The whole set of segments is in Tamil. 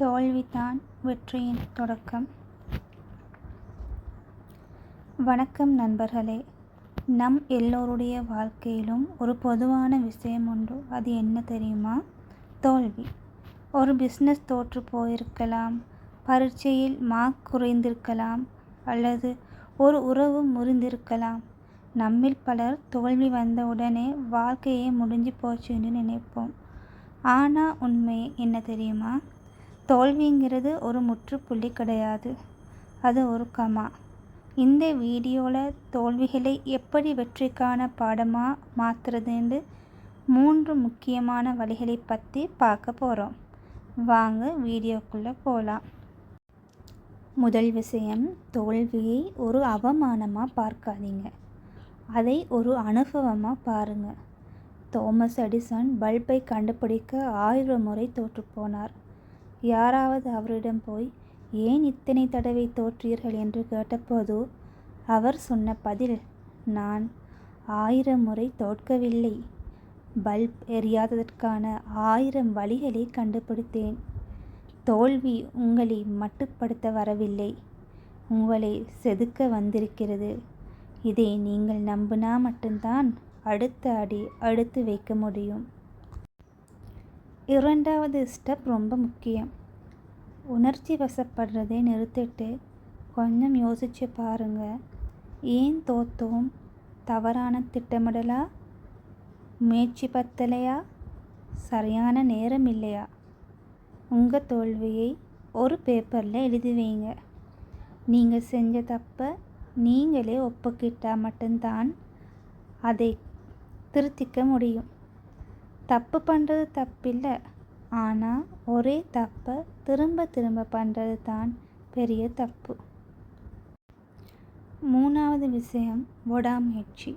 தோல்விதான் வெற்றியின் தொடக்கம். வணக்கம் நண்பர்களே. நம் எல்லோருடைய வாழ்க்கையிலும் ஒரு பொதுவான விஷயம் உண்டு. அது என்ன தெரியுமா? தோல்வி. ஒரு பிஸ்னஸ் தோற்று போயிருக்கலாம், பரீட்சையில் மார்க் குறைந்திருக்கலாம், அல்லது ஒரு உறவு முறிந்திருக்கலாம். நம்மில் பலர் தோல்வி வந்த உடனே வாழ்க்கையே முடிஞ்சு போச்சுன்னு நினைப்போம். ஆனால் உண்மை என்ன தெரியுமா? தோல்விங்கிறது ஒரு முற்றுப்புள்ளி கிடையாது, அது ஒரு கமா. இந்த வீடியோவில் தோல்விகளை எப்படி வெற்றிக்கான பாடமாக மாற்றுறதுன்னு 3 முக்கியமான வழிகளை பற்றி பார்க்க போகிறோம். வாங்க வீடியோக்குள்ளே போகலாம். முதல் விஷயம், தோல்வியை ஒரு அவமானமாக பார்க்காதீங்க, அதை ஒரு அனுபவமாக பாருங்கள். தாமஸ் எடிசன் பல்பை கண்டுபிடிக்க 1000 முறை தோற்றுப்போனார். யாராவது அவரிடம் போய் ஏன் இத்தனை தடவை தோற்றீர்கள் என்று கேட்டபோது அவர் சொன்ன பதில், நான் 1000 முறை தோற்கவில்லை, பல்ப் எரியாததற்கான 1000 வழிகளை கண்டுபிடித்தேன். தோல்வி உங்களை மட்டுப்படுத்த வரவில்லை, உங்களை செதுக்க வந்திருக்கிறது. இதை நீங்கள் நம்பினா மட்டும்தான் அடுத்த அடி எடுத்து வைக்க முடியும். இரண்டாவது ஸ்டெப் ரொம்ப முக்கியம். உணர்ச்சி வசப்படுறதை நிறுத்திட்டு கொஞ்சம் யோசிச்சு பாருங்க. ஏன் தோத்தோம்? தவறான திட்டமிடலா? முயற்சி பத்தலையா? சரியான நேரம் இல்லையா? உங்கள் தோல்வியை ஒரு பேப்பரில் எழுதி வைங்க. நீங்கள் செஞ்ச தப்பை நீங்களே ஒப்புக்கிட்டால் மட்டும்தான் அதை திருத்திக்க முடியும். தப்பு பண்ணுறது தப்பில்லை, ஆனால் ஒரே தப்பை திரும்ப திரும்ப பண்ணுறது தான் பெரிய தப்பு. மூணாவது விஷயம், விடாமுயற்சி.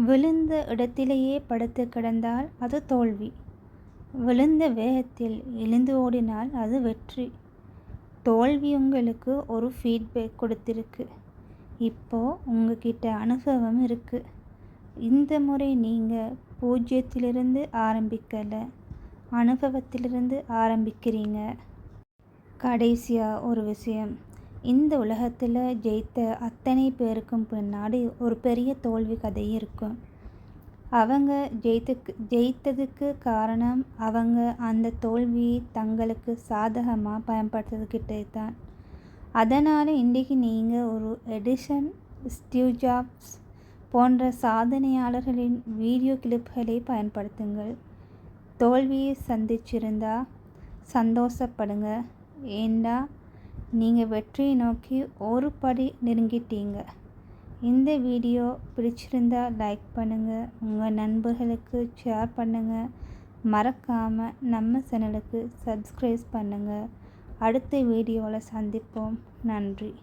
விழுந்த இடத்திலேயே படுத்து கிடந்தால் அது தோல்வி, விழுந்த வேகத்தில் எழுந்து ஓடினால் அது வெற்றி. தோல்வி உங்களுக்கு ஒரு ஃபீட்பேக் கொடுத்துருக்கு. இப்போது உங்ககிட்ட அனுபவம் இருக்குது. இந்த முறை நீங்கள் 0லிருந்து ஆரம்பிக்கலை, அனுபவத்திலிருந்து ஆரம்பிக்கிறீங்க. கடைசியாக ஒரு விஷயம், இந்த உலகத்தில் ஜெயித்த அத்தனை பேருக்கும் பின்னாடி ஒரு பெரிய தோல்வி கதை இருக்கும். அவங்க ஜெயித்ததுக்கு காரணம் அவங்க அந்த தோல்வியை தங்களுக்கு சாதகமாக பயன்படுத்துறதுக்கிட்டே தான். அதனால் இன்றைக்கி நீங்கள் ஒரு எடிசன், ஸ்டீவ் ஜாப்ஸ் போன்ற சாதனையாளர்களின் வீடியோ கிளிப்களை பயன்படுத்துங்கள். தோல்வியை சந்திச்சிருந்தா சந்தோஷப்படுங்க, ஏண்டா நீங்கள் வெற்றியை நோக்கி ஒரு படி நெருங்கிட்டீங்க. இந்த வீடியோ பிடிச்சிருந்தா லைக் பண்ணுங்கள், உங்கள் நண்பர்களுக்கு ஷேர் பண்ணுங்கள், மறக்காமல் நம்ம சேனலுக்கு சப்ஸ்கிரைப் பண்ணுங்கள். அடுத்த வீடியோவில் சந்திப்போம். நன்றி.